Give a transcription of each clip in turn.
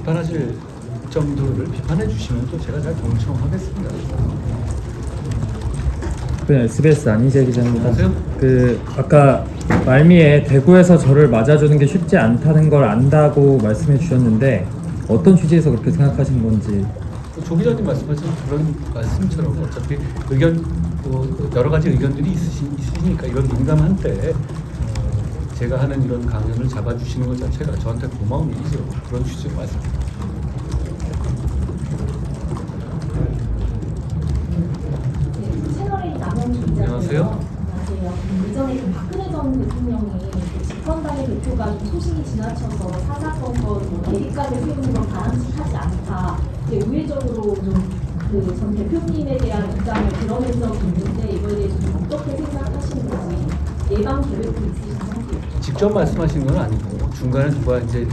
비판하실 점들을 비판해 주시면 또 제가 잘 경청하겠습니다. SBS 안희재 기자입니다. 안녕하세요. 아까 말미에 대구에서 저를 맞아주는 게 쉽지 않다는 걸 안다고 말씀해 주셨는데 어떤 취지에서 그렇게 생각하신 건지. 조 기자님 말씀하신 그런 말씀처럼 어차피 의견 여러 가지 의견들이 있으시니까 이런 민감한 때 제가 하는 이런 강연을 잡아주시는 것 자체가 저한테 고마운 일이죠. 그런 취지로 말씀드립니다. 안녕하세요. 안녕하세요. 예전에 박근혜 전 대통령이 집권당의 대표가 소식이 지나쳐서 사사건건 대립각을 세우는 건 바람직하지 않다. 우회적으로 좀 그 전 대표님에 대한 입장을 드러낸 적이 있는데 이거에 대해서 좀 어떻게 생각하시는 건지 예방 계획도 있으신 상태예요? 직접 말씀하신 건 아니고 중간에 누가 이제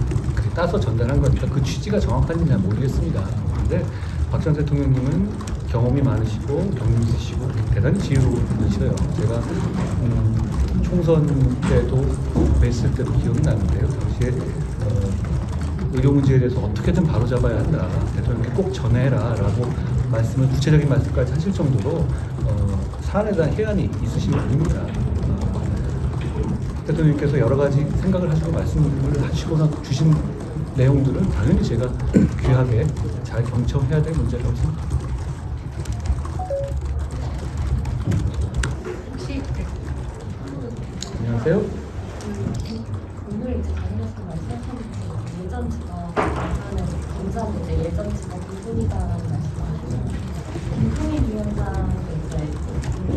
따서 전달한 거니까 그 취지가 정확한지 잘 모르겠습니다. 그런데 박 전 대통령님은 경험이 많으시고 경륜 있으시고 대단히 지혜로운 분이셔요. 제가 총선 때도 뵀을 때도 기억이 나는데요. 당시에 의료 문제에 대해서 어떻게든 바로잡아야 한다. 대통령께 꼭 전해라 라고 말씀을 구체적인 말씀까지 하실 정도로 사안에 대한 해안이 있으신 분입니다. 대통령께서 여러 가지 생각을 하시고 말씀을 하시거나 주신 내용들은 당연히 제가 귀하게 잘 경청해야 될 문제라고 생각합니다. 안녕하세요. 오늘 이제 다니면서 말씀하셨는데 예전 직업 하는 검사분들 예전 직업 부분이다라는 말씀하셨는데 김통일위원장의 이제 그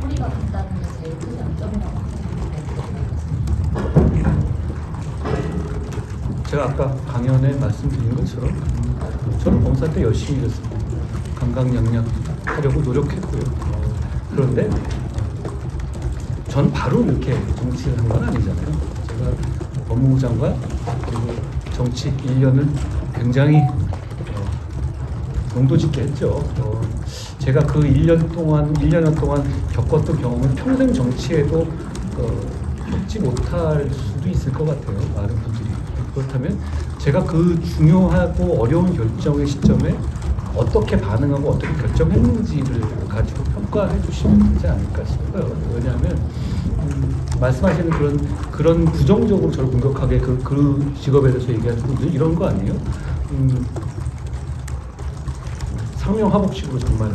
뿌리가 같다는 게 제일 큰 양점이라고 생각합니다. 제가 아까 강연에 말씀드린 것처럼 저는 검사 때 열심히 일했습니다. 강강약약하려고 노력했고요. 그런데 전 바로 이렇게 정치를 한 건 아니잖아요. 제가 법무부 장관 그리고 정치 1년을 굉장히 용도짓게 했죠. 제가 그 1년여 동안 겪었던 경험은 평생 정치에도 겪지 못할 수도 있을 것 같아요. 많은 분들이. 그렇다면 제가 그 중요하고 어려운 결정의 시점에 어떻게 반응하고 어떻게 결정했는지를 가지고 평가해 주시면 되지 않을까 싶어요. 왜냐하면 말씀하시는 그런 부정적으로 저를 공격하게 그 직업에 대해서 얘기하는 분들 이런 거 아니에요? 상명하복식으로 정말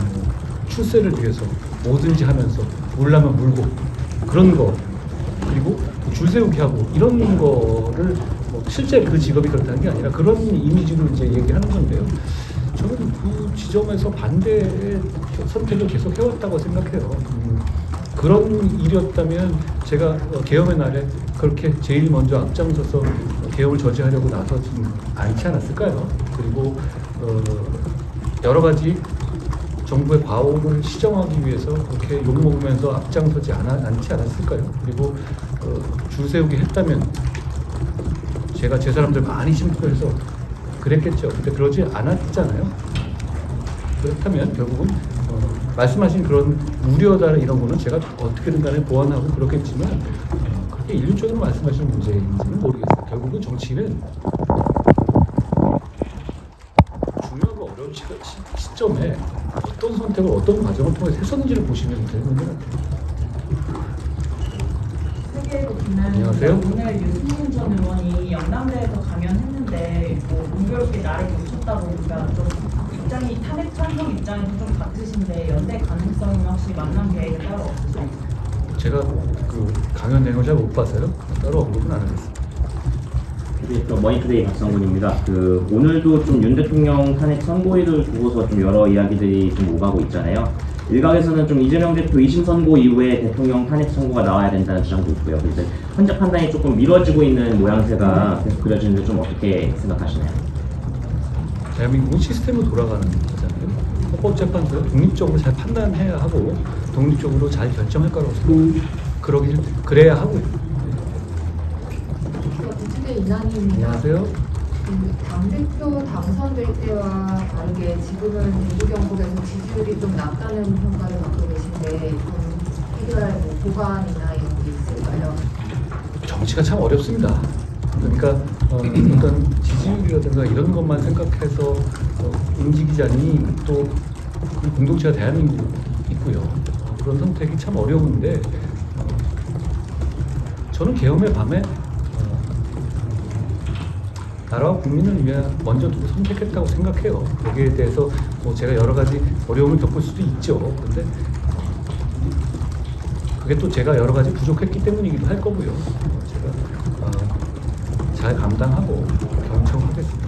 출세를 위해서 뭐든지 하면서 물라면 물고 그런 거 그리고 줄 세우기 하고 이런 거를 실제 그 직업이 그렇다는 게 아니라 그런 이미지로 이제 얘기하는 건데요. 저는 그 지점에서 반대의 선택을 계속 해왔다고 생각해요. 그런 일이었다면 제가 계엄의 날에 그렇게 제일 먼저 앞장서서 계엄을 저지하려고 나서지 않지 않았을까요? 그리고 여러 가지 정부의 과오를 시정하기 위해서 그렇게 욕먹으면서 앞장서지 않지 않았을까요? 그리고 줄 세우기 했다면 제가 제 사람들 많이 심부해서 그랬겠죠. 근데 그러지 않았잖아요. 그렇다면 결국은 말씀하신 그런 우려다 이런 거는 제가 어떻게든 간에 보완하고 그렇겠지만 그렇게 일률적으로 말씀하시는 문제인지는 모르겠어요. 결국은 정치는 중요하고 어려운 시점에 어떤 선택을 어떤 과정을 통해서 했었는지를 보시면 되는 것 같아요. 안녕하세요. 오늘 유승민 전 의원이 영남대에서 강연했는데 공교롭게 날에 겹쳤다 보니까 좀 입장이 탄핵 찬성 입장이 좀 같으신데 연대 가능성은 혹시 만남 계획이 따로 없으세요? 제가 그 강연 내용을 잘 못 봐서요. 따로 언급은 안 하겠습니다. 머니투데이 박성군입니다. 오늘도 좀 윤 대통령 탄핵 선고일을 두고서 좀 여러 이야기들이 좀 오가고 있잖아요. 일각에서는 좀 이재명 대표 2심 선고 이후에 대통령 탄핵 선고가 나와야 된다는 주장도 있고요. 그래서 헌재 판단이 조금 미뤄지고 있는 모양새가 계속 그려지는데 좀 어떻게 생각하시나요? 대한민국은 시스템으로 돌아가는 거잖아요. 헌법재판소가 독립적으로 잘 판단해야 하고 독립적으로 잘 결정할 거라고 생각합니다. 그래야 하고요. 안녕하세요. 당대표 당선될 때와 다르게 지금은 일부 경북에서 지지율이 좀 낮다는 평가를 받고 계신데 좀 해결할 보관이나 이런 게 있을까요? 정치가 참 어렵습니다. 그러니까 어떤 지지율이라든가 이런 것만 생각해서 움직이자니 또 공동체가 대한민국 있고요. 그런 선택이 참 어려운데 저는 계엄의 밤에 나라와 국민을 위해 먼저 두고 선택했다고 생각해요. 거기에 대해서 뭐 제가 여러 가지 어려움을 겪을 수도 있죠. 그런데 그게 또 제가 여러 가지 부족했기 때문이기도 할 거고요. 제가 잘 감당하고 경청하겠습니다.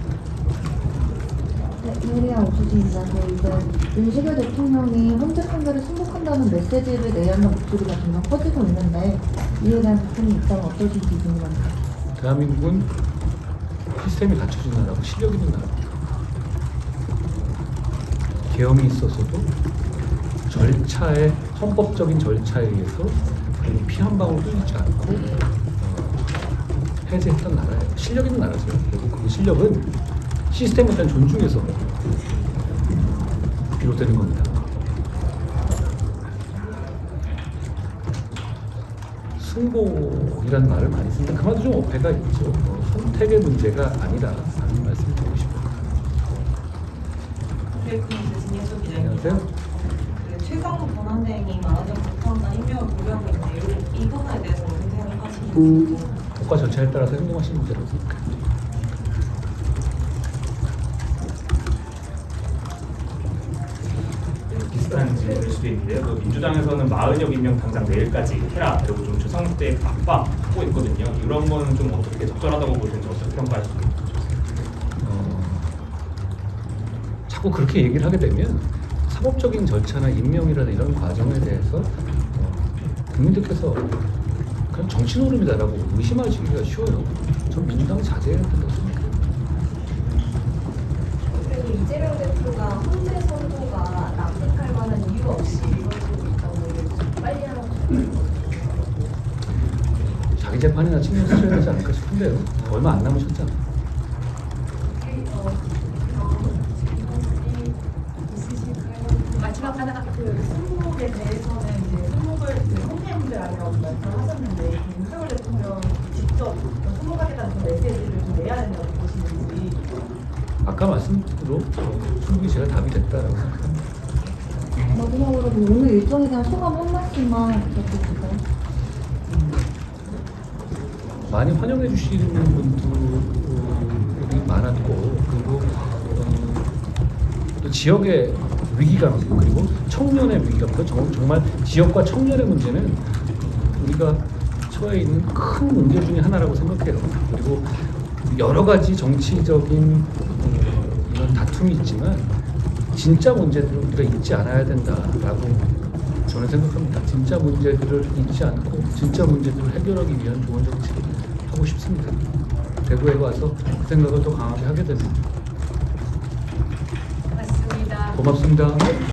네, 메리아 오수지입니다. 이제 윤석열 대통령이 헌재 판결을 승복한다는 메시지를 내야 하는 목소리가 점점 커지고 있는데 이에 대한 대통령 입장은 어떠신지 궁금합니다. 대한민국은 시스템이 갖춰진 나라고 실력 있는 나라입니다. 계엄이 있었어도 절차에 헌법적인 절차에 의해서 그리고 피 한 방울 흘리지 않고 해제했던 나라예요. 실력 있는 나라죠. 그리고 그 실력은 시스템에 대한 존중에서 비롯되는 겁니다. 승복이라는 말을 많이 쓰는데 그만도 좀 어폐가 있죠. 선택의 문제가 아니라는 말씀을 드리고 싶어요. 네, 그럼 이제 진예수 기자님. 안녕하세요. 그 최강욱 권한대행이 마흔여 국방과 임명을 고려하고 있는데 이 부분에 대해서 어떻게 생각하시는지. 국가 절차에 따라서 행동하시는 문제라고 생각해요. 비슷한 질문일 수도 있는데요. 그 민주당에서는 마은혁 임명 당장 내일까지 해라 그리고 좀 주성대 압박하고 있거든요. 이런 거는 좀 어떻게 적절하다고 보시는지 어떻게 평가하시는지. 자꾸 그렇게 얘기를 하게 되면 사법적인 절차나 임명이라는 이런 과정에 대해서 국민들께서 그냥 정치 노름이다라고 의심하시기가 쉬워요. 전 민주당 자제해야 된다고 생각해요. 그리고 이재명 대표가 헌재 선고가 납득할 만한 이유 없이 이루어지고 있다고 얘기를 빨리 하라고 자기 재판이나 책임을 져야 되지 않을까 싶은데요. 얼마 안 남으셨잖아요. 마지막 하나 그 승복에 대해서는 이제 승복을 헌재 문제라고 말씀하셨는데 윤석열 대통령 직접 승복하겠다는 그 메시지를 좀 내야 된다고 보시는지. 아까 말씀대로 충분히 제가 답이 됐다라고 생각합니다. 마지막으로 오늘 일정에 대한 소감 한 말씀만 부탁드릴까요? 많이 환영해 주시는 분들이 많았고 그리고 또 지역의 위기감 그리고 청년의 위기감 정말 지역과 청년의 문제는 우리가 처해 있는 큰 문제 중에 하나라고 생각해요. 그리고 여러 가지 정치적인 이런 다툼이 있지만 진짜 문제들을 우리가 잊지 않아야 된다라고 저는 생각합니다. 진짜 문제들을 잊지 않고 진짜 문제들을 해결하기 위한 좋은 정치를 하고 싶습니다. 대구에 와서 그 생각을 더 강하게 하게 됩니다. 맞습니다. 고맙습니다.